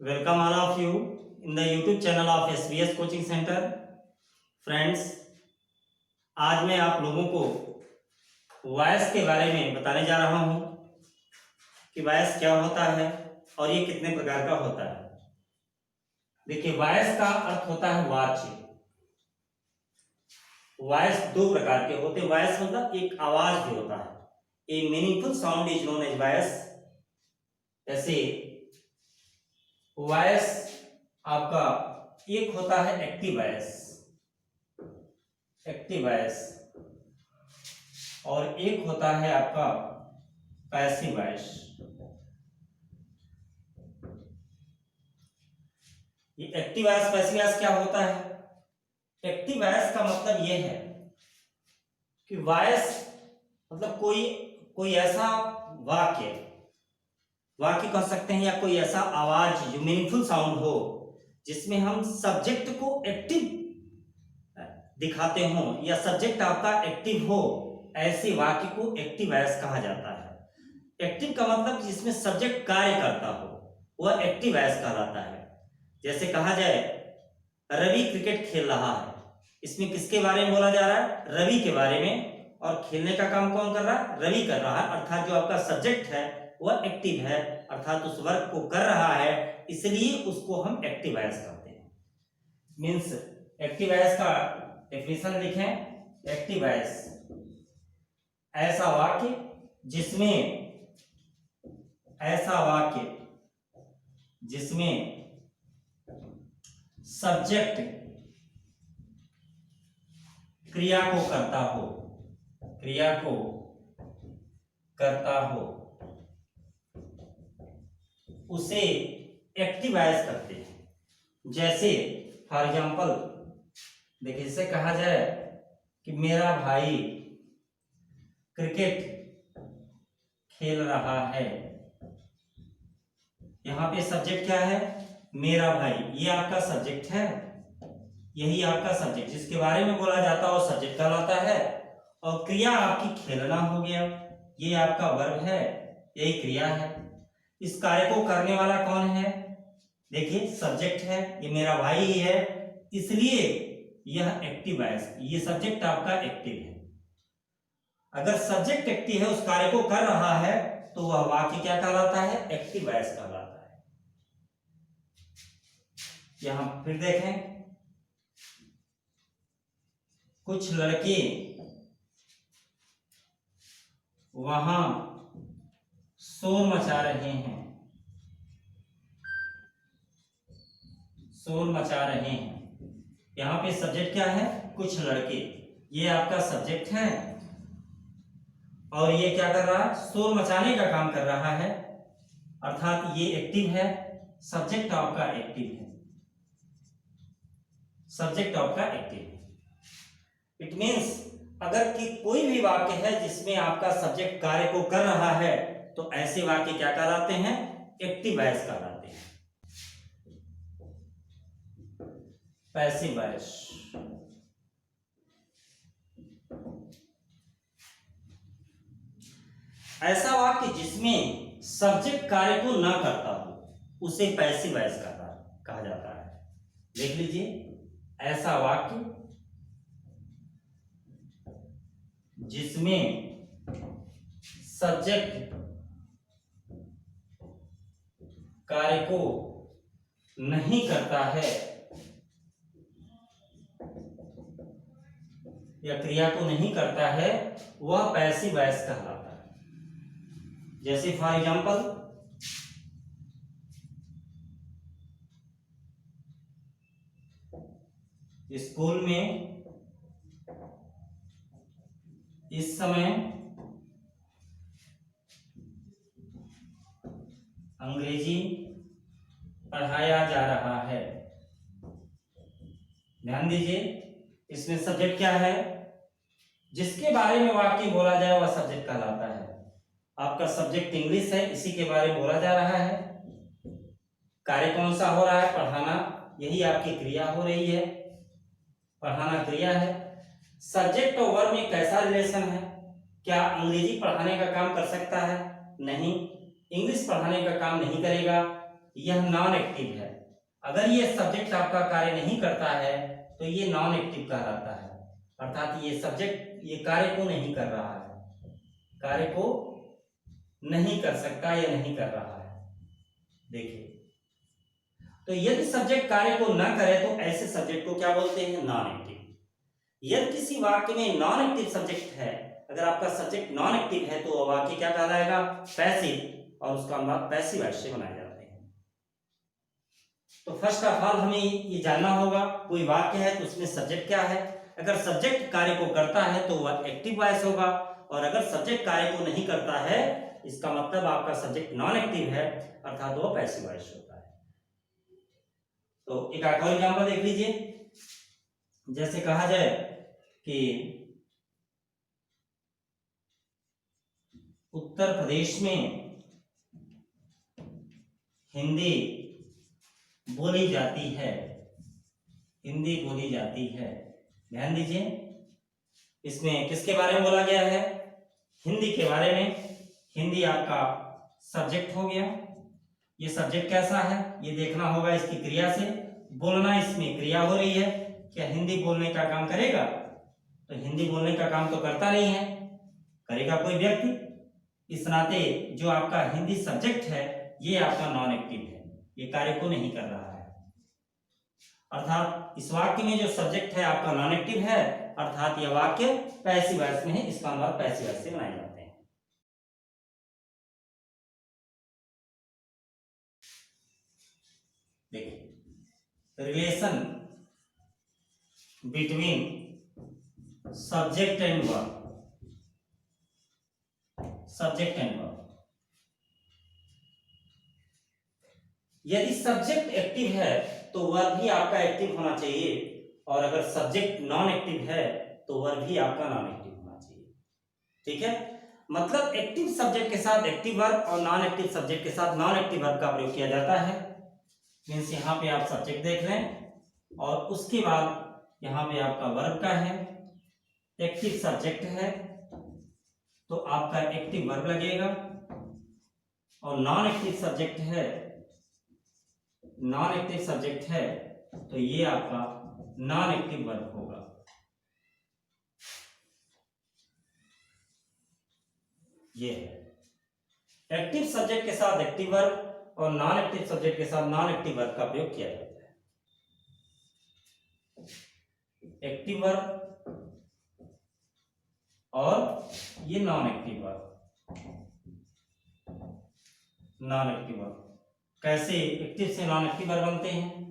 Welcome all of you in the YouTube channel of SBS Coaching Center. Friends, आज मैं आप लोगों को वॉइस के बारे में बताने जा रहा हूं कि वॉइस क्या होता है और ये कितने प्रकार का होता है। देखिए, वॉइस का अर्थ होता है वाच्य। वॉइस दो प्रकार के होते हैं। वॉइस मतलब एक आवाज भी होता है। A meaningful sound is known as voice. जैसे वॉइस आपका एक होता है एक्टिव वॉइस, और एक होता है आपका पैसिव वॉइस। ये एक्टिव वॉइस पैसिव वॉइस क्या होता है? एक्टिव वॉइस का मतलब ये है कि वॉइस मतलब कोई ऐसा वाक्य कह सकते हैं, या कोई ऐसा आवाज जो मीनिंगफुल साउंड हो, जिसमें हम सब्जेक्ट को एक्टिव दिखाते हो या सब्जेक्ट आपका एक्टिव हो, ऐसे वाक्य को एक्टिव वॉइस कहा जाता है। एक्टिव का मतलब जिसमें सब्जेक्ट कार्य करता हो, वह एक्टिव वॉइस कहलाता है। जैसे कहा जाए रवि क्रिकेट खेल रहा है, इसमें किसके बारे में बोला जा रहा है? रवि के बारे में। और खेलने का काम कौन कर रहा है? रवि कर रहा है। अर्थात जो आपका सब्जेक्ट है वह एक्टिव है, अर्थात उस वर्क को कर रहा है, इसलिए उसको हम एक्टिव वॉइस कहते हैं। मींस एक्टिव वॉइस का डेफिनेशन लिखें। एक्टिव वॉइस ऐसा वाक्य जिसमें सब्जेक्ट क्रिया को करता हो, उसे एक्टिव वॉइस कहते हैं। जैसे फॉर एग्जांपल देखिए, इसे कहा जाए कि मेरा भाई क्रिकेट खेल रहा है। यहां पे सब्जेक्ट क्या है? मेरा भाई। ये आपका सब्जेक्ट है, यही आपका सब्जेक्ट जिसके बारे में बोला जाता है वो सब्जेक्ट कहलाता है। और क्रिया आपकी खेलना हो गया, ये आपका वर्ब है, यही क्रिया है। इस कार्य को करने वाला कौन है? देखिए, सब्जेक्ट है, ये मेरा भाई ही है, इसलिए यह एक्टिव वॉइस, ये सब्जेक्ट आपका एक्टिव है। अगर सब्जेक्ट एक्टिव है, उस कार्य को कर रहा है, तो वह वाक्य क्या कहलाता है? एक्टिव वॉइस कहलाता है। यहां फिर देखें, कुछ लड़के वहां शोर मचा रहे हैं। यहां पे सब्जेक्ट क्या है? कुछ लड़के। ये आपका सब्जेक्ट है, और ये क्या कर रहा है? शोर मचाने का काम कर रहा है, अर्थात ये एक्टिव है। सब्जेक्ट आपका एक्टिव है। इट मीन्स अगर कि कोई भी वाक्य है जिसमें आपका सब्जेक्ट कार्य को कर रहा है, तो ऐसे वाक्य क्या कहलाते हैं? एक्टिव वॉइस कहलाते हैं। पैसिव वॉइस ऐसा वाक्य जिसमें सब्जेक्ट कार्य को ना करता हो, उसे पैसिव वॉइस कहा जाता है। देख लीजिए, ऐसा वाक्य जिसमें सब्जेक्ट कार्य को नहीं करता है या क्रिया को नहीं करता है, वह पैसिव वॉइस कहलाता है। जैसे फॉर एग्जांपल स्कूल में इस समय अंग्रेजी पढ़ाया जा रहा है। ध्यान दीजिए, इसमें सब्जेक्ट क्या है? जिसके बारे में वाक्य बोला जाए वह सब्जेक्ट कहलाता है। आपका सब्जेक्ट इंग्लिश है, इसी के बारे में बोला जा रहा है। कार्य कौन सा हो रहा है? पढ़ाना, यही आपकी क्रिया हो रही है। पढ़ाना क्रिया है। सब्जेक्ट और वर्ब में कैसा रिलेशन है? क्या अंग्रेजी पढ़ाने का काम कर सकता है? नहीं, इंग्लिश पढ़ाने का काम नहीं करेगा। यह नॉन एक्टिव है। अगर ये सब्जेक्ट आपका कार्य नहीं करता है तो ये नॉन एक्टिव कहलाता है, अर्थात ये सब्जेक्ट ये कार्य को नहीं कर रहा है, कार्य को नहीं कर सकता या नहीं कर रहा है। देखिए, तो यदि सब्जेक्ट कार्य को न करे तो ऐसे सब्जेक्ट को क्या बोलते हैं? Non active. यदि किसी वाक्य में नॉन एक्टिव सब्जेक्ट है, अगर आपका सब्जेक्ट नॉन एक्टिव है तो वाक्य क्या कहलाएगा? पैसिव, और उसका अनुवाद पैसिव वॉइस से बनाए जाते हैं। तो फर्स्ट ऑफ ऑल हमें ये जानना होगा, कोई वाक्य है तो उसमें सब्जेक्ट क्या है। अगर सब्जेक्ट कार्य को करता है तो वह एक्टिव वॉइस होगा, और अगर सब्जेक्ट कार्य को नहीं करता है इसका मतलब आपका सब्जेक्ट नॉन एक्टिव है, अर्थात वह पैसिव वॉइस होता है। तो एक और एग्जांपल देख लीजिए, जैसे कहा जाए कि उत्तर प्रदेश में हिंदी बोली जाती है, हिंदी बोली जाती है। ध्यान दीजिए, इसमें किसके बारे में बोला गया है? हिंदी के बारे में। हिंदी आपका सब्जेक्ट हो गया। ये सब्जेक्ट कैसा है ये देखना होगा इसकी क्रिया से। बोलना इसमें क्रिया हो रही है, क्या हिंदी बोलने का काम करेगा? तो हिंदी बोलने का काम तो करता नहीं है, करेगा कोई व्यक्ति। इस नाते जो आपका हिंदी सब्जेक्ट है ये आपका नॉन एक्टिव है, ये कार्य को नहीं कर रहा है, अर्थात इस वाक्य में जो सब्जेक्ट है आपका नॉन एक्टिव है, अर्थात यह वाक्य पैसिव वॉइस में है, इसका अनुवाद पैसिव वॉइस से बनाए जाते हैं। देखिए, relation between subject and verb, subject and verb. यदि सब्जेक्ट एक्टिव है तो वर्ब भी आपका एक्टिव होना चाहिए, और अगर सब्जेक्ट नॉन एक्टिव है तो वर्ब भी आपका नॉन एक्टिव होना चाहिए। ठीक है, मतलब एक्टिव सब्जेक्ट के साथ एक्टिव वर्ब और नॉन एक्टिव सब्जेक्ट के साथ नॉन एक्टिव वर्ब का प्रयोग किया जाता है। मीन्स यहाँ पे आप सब्जेक्ट देख लें और उसके बाद यहाँ पे आपका वर्ब का है, एक्टिव सब्जेक्ट है तो आपका एक्टिव वर्ब लगेगा, और नॉन एक्टिव सब्जेक्ट है, नॉन एक्टिव सब्जेक्ट है तो ये आपका नॉन एक्टिव वर्ब होगा। ये है एक्टिव सब्जेक्ट के साथ एक्टिव वर्ब और नॉन एक्टिव सब्जेक्ट के साथ नॉन एक्टिव वर्ब का प्रयोग किया जाता है। एक्टिव वर्ब और ये non active verb, non active verb कैसे एक्टिव से नॉन एक्टिव वर्ब बनते हैं?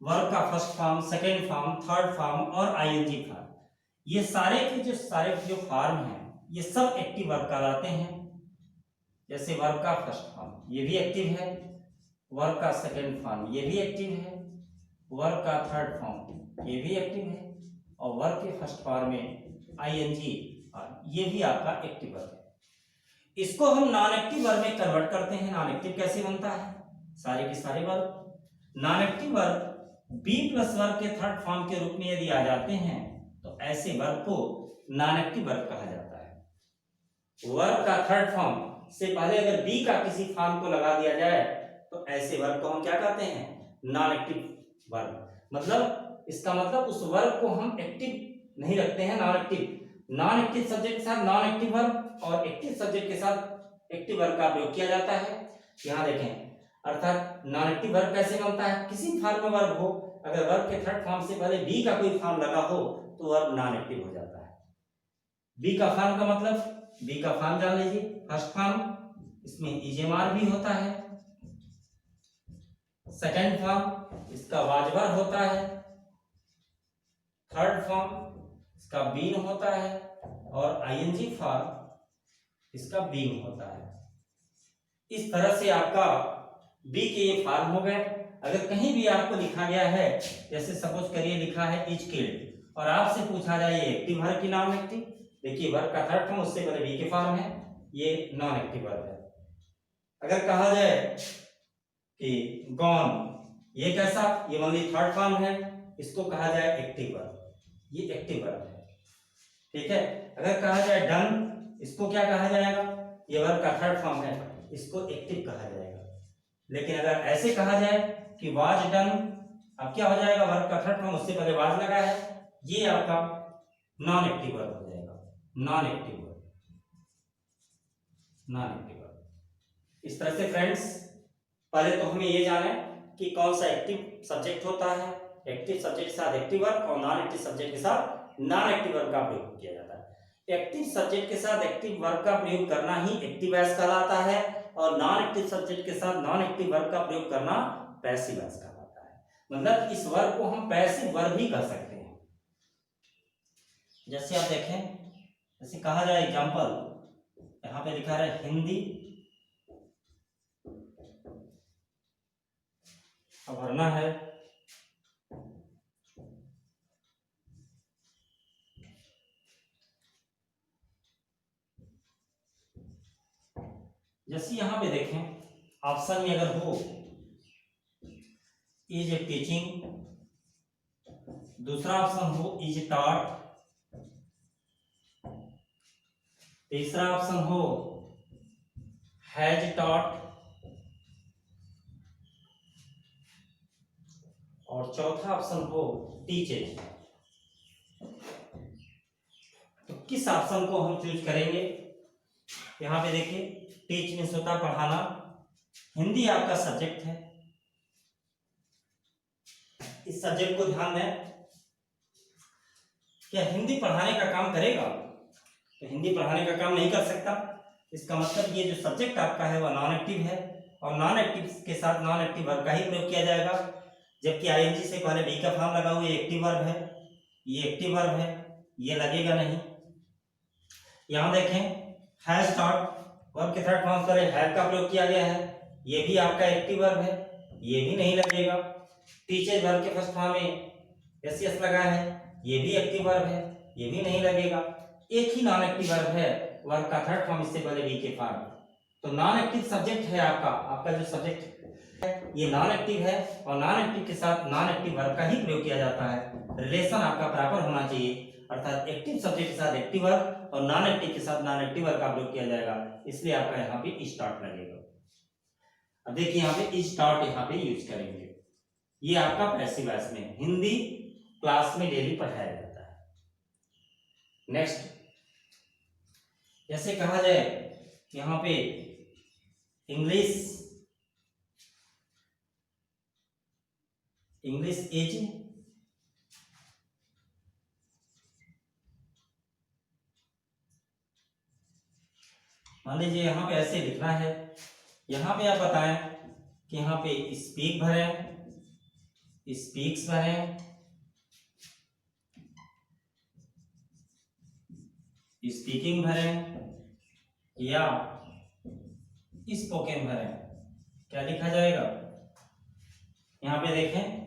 वर्ब का first form, second form, third form और आईएनजी फॉर्म, ये सारे के जो फॉर्म हैं ये सब एक्टिव वर्ब कहलाते हैं। जैसे वर्ब का फर्स्ट फॉर्म ये भी एक्टिव है, वर्ब का सेकेंड फॉर्म ये भी एक्टिव है, वर्ब का थर्ड फॉर्म ये भी एक्टिव है, और वर्ब के फर्स्ट फॉर्म में आईएनजी ये भी आपका एक्टिव वर्ब है। इसको हम नॉन एक्टिव वर्ब में कन्वर्ट करते हैं। नॉन एक्टिव कैसे बनता है? सारे के सारे verb non active verb B plus verb के थर्ड फॉर्म के रूप में यदि आ जाते हैं तो ऐसे वर्ब को नॉन एक्टिव वर्ब कहा जाता है। वर्ब का थर्ड फॉर्म से पहले अगर बी का किसी फॉर्म को लगा दिया जाए तो ऐसे वर्ब को हम क्या कहते हैं? Non active verb. मतलब इसका मतलब उस वर्ब को हम एक्टिव नहीं रखते हैं, non active. Non active subject के साथ नॉन एक्टिव वर्ब और एक्टिव सब्जेक्ट के साथ एक्टिव वर्ब का प्रयोग किया जाता है। यहाँ देखें, अर्थात नॉन एक्टिव वर्ब कैसे बनता है? किसी फॉर्म में वर्ब हो, अगर वर्ब के थर्ड फॉर्म से पहले बी का कोई फॉर्म लगा हो तो वर्ब नॉन एक्टिव हो जाता है। बी का फॉर्म का मतलब, बी का फॉर्म जान लीजिए। फर्स्ट फॉर्म इसमें इजेमार भी होता है, सेकेंड फॉर्म इसका वाजवर होता है, थर्ड फॉर्म इसका बीन होता है, और आईएनजी फॉर्म इसका बीन होता है। इस तरह से आपका बी के ये फॉर्म हो गए। अगर कहीं भी आपको लिखा गया है, जैसे सपोज करिए लिखा है इज किल्ड, और आपसे पूछा जाए ये एक्टिव वर्ब की नॉन एक्टिव, देखिए वर्ब का थर्ड फॉर्म उससे पहले बी के फॉर्म है, ये नॉन एक्टिव वर्ब है। अगर कहा जाए कि गॉन, ये कैसा? ये मान ली थर्ड फॉर्म है, इसको कहा जाए एक्टिव वर्ब, ये एक्टिव वर्ब है। ठीक है, अगर कहा जाए डन, इसको क्या कहा जाएगा? ये वर्ब का थर्ड फॉर्म है, इसको एक्टिव कहा जाएगा। लेकिन अगर ऐसे कहा जाए कि वाज डन, अब क्या हो जाएगा, वर्ब का थर्ड फॉर्म उससे पहले वाज लगा है, ये आपका नॉन एक्टिव वर्ब हो जाएगा, non active verb, non active verb. इस तरह से फ्रेंड्स पहले तो हमें ये जाने कि कौन सा एक्टिव सब्जेक्ट होता है, एक्टिव सब्जेक्ट के साथ एक्टिव वर्ब और नॉन एक्टिव सब्जेक्ट के साथ नॉन एक्टिव वर्ब का प्रयोग किया जाता है। एक्टिव सब्जेक्ट के साथ एक्टिव वर्ब का प्रयोग करना ही एक्टिव वॉइस कहलाता है और नॉन एक्टिव सब्जेक्ट के साथ नॉन एक्टिव वर्ब का प्रयोग करना पैसिव वॉइस कहलाता है। मतलब इस वर्ब को हम पैसिव वर्ब ही कह सकते हैं। जैसे आप देखें, जैसे कहा जाए एग्जांपल, यहां पे लिखा है हिंदी, अब भरना है जैसे यहां पे देखें ऑप्शन में अगर हो इज ए टीचिंग, दूसरा ऑप्शन हो इज टॉट, तीसरा ऑप्शन हो हैज टॉट और चौथा ऑप्शन हो टीचेज, तो किस ऑप्शन को हम चूज करेंगे? यहां पे देखिए टीच मीन्स होता पढ़ाना, हिंदी आपका सब्जेक्ट है, इस सब्जेक्ट को ध्यान दें, क्या हिंदी पढ़ाने का काम करेगा? तो हिंदी पढ़ाने का काम नहीं कर सकता। इसका मतलब ये जो सब्जेक्ट आपका है वह नॉन एक्टिव है और नॉन एक्टिव के साथ नॉन एक्टिव वर्ब का ही प्रयोग किया जाएगा, जबकि आईएनजी से पहले बी का फॉर्म लगा हुआ, ये एक्टिव वर्ब है, ये एक्टिव वर्ब है, ये लगेगा नहीं। यहां देखें हैज टॉट, वर्ब के थर्ड फॉर्म पर हैव का प्रयोग किया गया है, ये भी आपका एक्टिव वर्ब है, ये भी नहीं लगेगा। टीचर वर्ब के फर्स्ट फॉर्म में एस एस लगा है, ये भी एक्टिव वर्ब है, ये भी नहीं लगेगा। एक ही नॉन एक्टिव वर्ब है, वर्ब का थर्ड फॉर्म इससे पहले बी के फॉर्म, तो नॉन एक्टिव सब्जेक्ट है आपका जो सब्जेक्ट है ये नॉन एक्टिव है और नॉन एक्टिव के साथ नॉन एक्टिव वर्ब का ही प्रयोग किया जाता है। रिलेशन आपका प्रॉपर होना चाहिए, अर्थात एक्टिव सब्जेक्ट के साथ एक्टिव वर्ब और नॉन एक्टिव के साथ नॉन एक्टिव वर्ब का प्रयोग किया जाएगा, इसलिए आपका यहाँ पे इज टॉट लगेगा। अब देखिए यहाँ पे इज टॉट यहाँ पे यूज करेंगे, ये आपका पैसिव वॉइस में हिंदी क्लास में डेली पढ़ाया जाता है। नेक्स्ट जैसे कहा जाए यहाँ पे इंग्लिश इज, मान लीजिए यहाँ पे ऐसे लिखना है, यहाँ पे आप बताएं कि यहाँ पे स्पीक भरें, स्पीक्स भरें, स्पीकिंग भरें या स्पोकन भरें, क्या लिखा जाएगा? यहाँ पे देखें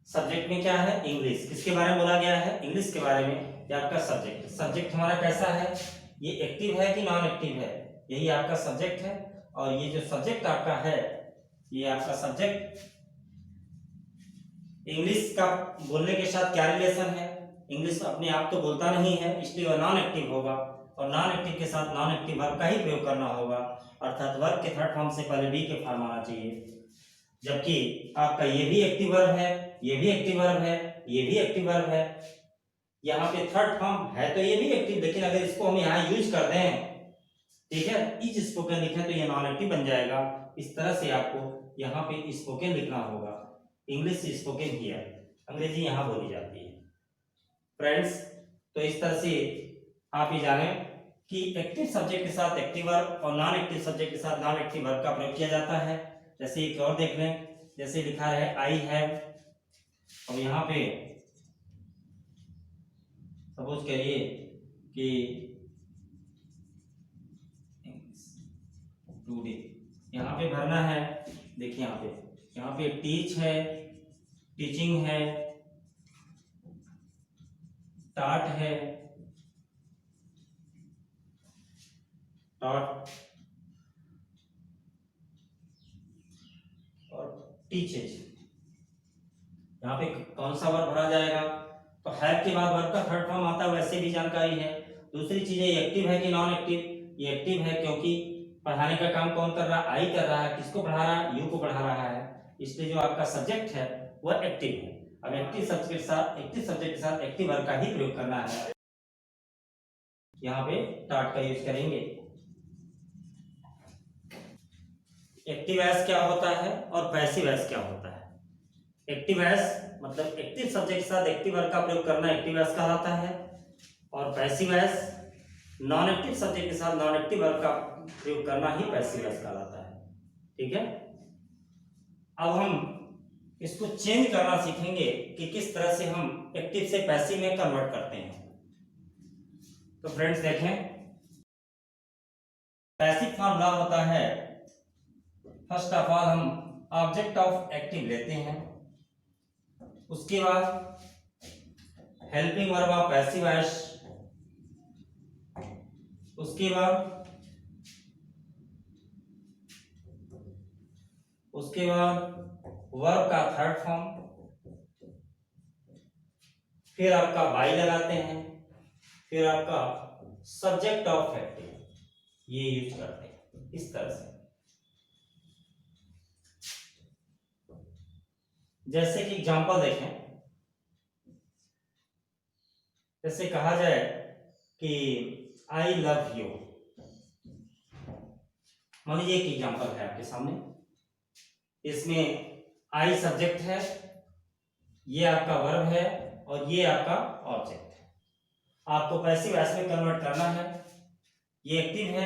सब्जेक्ट में क्या है, इंग्लिश, किसके बारे में बोला गया है? इंग्लिश के बारे में। ये आपका सब्जेक्ट, सब्जेक्ट हमारा कैसा है, ये एक्टिव है कि नॉन एक्टिव है, यही आपका सब्जेक्ट है। और ये जो सब्जेक्ट आपका है ये आपका सब्जेक्ट इंग्लिश का बोलने के साथ क्या रिलेशन है? इंग्लिश अपने आप तो बोलता नहीं है, इसलिए वह नॉन एक्टिव होगा और नॉन एक्टिव के साथ नॉन एक्टिव वर्ब का ही प्रयोग करना होगा, अर्थात वर्ब के थर्ड फॉर्म से पहले बी के फॉर्म आना चाहिए। जबकि आपका ये भी एक्टिव वर्ब है, ये भी एक्टिव वर्ब है, ये भी एक्टिव वर्ब है, यहाँ पे थर्ड फॉर्म है तो ये भी एक्टिव, लेकिन अगर इसको हम यहाँ यूज कर दें, ठीक है, इज स्पोकन लिखे तो ये नॉन एक्टिव बन जाएगा। इस तरह से आपको यहाँ पे स्पोकन लिखना होगा, इंग्लिश स्पोकन हियर, अंग्रेजी यहाँ बोली जाती है फ्रेंड्स। तो इस तरह से आप ये जाने कि एक्टिव सब्जेक्ट के साथ एक्टिव वर्ब और नॉन एक्टिव सब्जेक्ट के साथ नॉन एक्टिव वर्ब का प्रयोग किया जाता है। जैसे एक और देख लें, जैसे लिखा है आई हैव, और यहाँ पे सपोज करिए कि टुडे, यहाँ पे भरना है, देखिए यहाँ पे टीच है, टीचिंग है, टॉट है, टॉट और टीचेज। यहाँ पे कौन सा वर्ब भरा जाएगा? तो हैव के बाद वर्ब का थर्ड फॉर्म आता है, वैसे भी जानकारी है। दूसरी चीज है एक्टिव है कि नॉन एक्टिव, ये एक्टिव है क्योंकि पढ़ाने का काम कौन कर रहा है? आई कर रहा है। किसको पढ़ा रहा है? यू को पढ़ा रहा है। इसलिए जो आपका सब्जेक्ट है वह एक्टिव है। अब एक्टिव सब्जेक्ट के साथ एक्टिव वर्ब का ही प्रयोग करना है। यहाँ पे टाट का यूज करेंगे। एक्टिव एस क्या होता है और पैसिव एस क्या होता है? एक्टिव एस मतलब एक्टिव सब्जेक्ट के साथ एक्टिव वर्ब का प्रयोग करना एक्टिव एस कहलाता है, और passive S non active subject के साथ नॉन एक्टिव वर्ब का प्रयोग करना ही पैसिव एस कहलाता है। ठीक है। अब हम इसको चेंज करना सीखेंगे कि किस तरह से हम एक्टिव से पैसिव में कन्वर्ट करते हैं। तो फ्रेंड्स देखें, पैसिव फॉर्मूला होता है, फर्स्ट ऑफ ऑल हम ऑब्जेक्ट ऑफ एक्टिव लेते हैं, उसके बाद helping verb of passive S, उसके बाद वर्ब का थर्ड फॉर्म, फिर आपका बाई लगाते हैं, फिर आपका सब्जेक्ट ऑफ एक्टिव, ये यूज करते हैं इस तरह से। जैसे कि एग्जांपल देखें, जैसे कहा जाए कि आई लव यू, मान लीजिए एक एग्जांपल है आपके सामने, इसमें आई सब्जेक्ट है, ये आपका वर्ब है और ये आपका ऑब्जेक्ट है। आपको पैसिव वॉइस में कन्वर्ट करना है। ये एक्टिव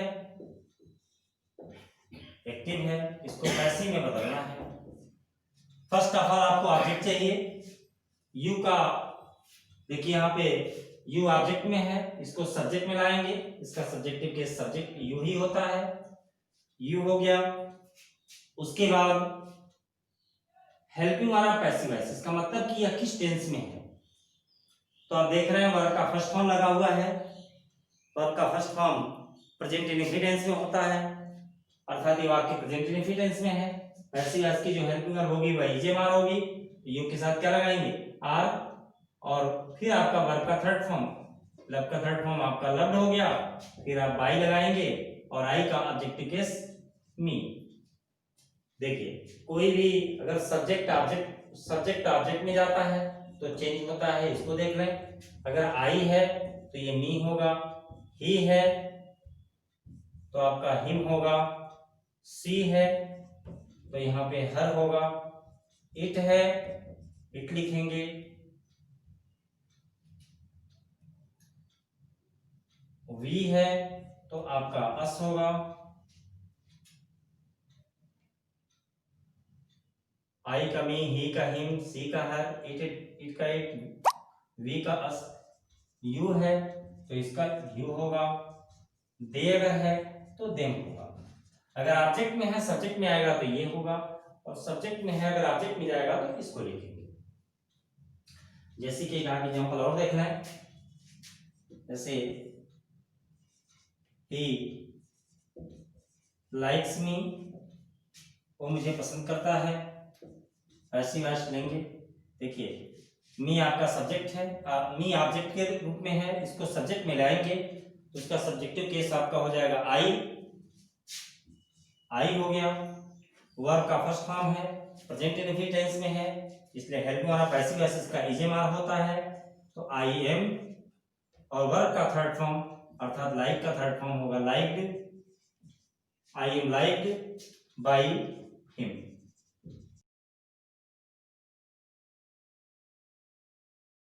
है, इसको पैसिव में बदलना है। फर्स्ट ऑफ ऑल आपको ऑब्जेक्ट चाहिए। यू का देखिए यहाँ पे यू ऑब्जेक्ट में है, इसको सब्जेक्ट में लाएंगे। इसका सब्जेक्टिव केस सब्जेक्ट यू ही होता है, यू हो गया। उसके बाद हेल्पिंग वाला पैसिव वॉइस, इसका मतलब कि यह किस टेंस में है। तो आप देख रहे हैं वर्ब का फर्स्ट फॉर्म लगा हुआ है। वर्ब का फर्स्ट फॉर्म प्रेजेंट इंडिफिनेंस में होता है, अर्थात ये वाक्य प्रेजेंट इंडिफिनेंस में है। पैसिव वॉइस की जो हेल्पिंग वर्ब होगी वह इजेमार होगी। यू के साथ क्या लगाएंगे? आर, और फिर आपका वर्ब का थर्ड फॉर्म, लब का थर्ड फॉर्म आपका लव्ड हो गया। फिर आप बाई लगाएंगे और आई का ऑब्जेक्टिव केस मी। देखिए कोई भी अगर सब्जेक्ट ऑब्जेक्ट में जाता है तो चेंज होता है, इसको देख लें। अगर आई है तो ये मी होगा, ही है तो आपका हिम होगा, सी है तो यहाँ पे हर होगा, इट है इट लिखेंगे, वी है तो आपका अस होगा, आई का मी, ही का हिम, सी का हर, इट का इट, वी का अस, यू है तो इसका यू होगा, दे अगर है तो देम होगा। अगर ऑब्जेक्ट में है सब्जेक्ट में आएगा तो ये होगा, और सब्जेक्ट में है अगर ऑब्जेक्ट में जाएगा तो इसको लिखेंगे। जैसे कि एक एग्जांपल और देखना है, जैसे ही लाइक्स मी, वो मुझे पसंद करता है, ऐसी वॉइस लेंगे। देखिए मी आपका सब्जेक्ट है, मी ऑब्जेक्ट के रूप में है, इसको सब्जेक्ट में लाएंगे तो इसका सब्जेक्टिव केस आपका हो जाएगा आई हो गया। वर्ब का फर्स्ट फॉर्म है, प्रेजेंट इंडेफिनिट टेंस में है, इसलिए हेल्पिंग वाला पैसिव वॉइस इसका इजेमार होता है तो आई एम, और वर्ब का थर्ड फॉर्म अर्थात लाइक का थर्ड फॉर्म होगा liked, I am liked by him.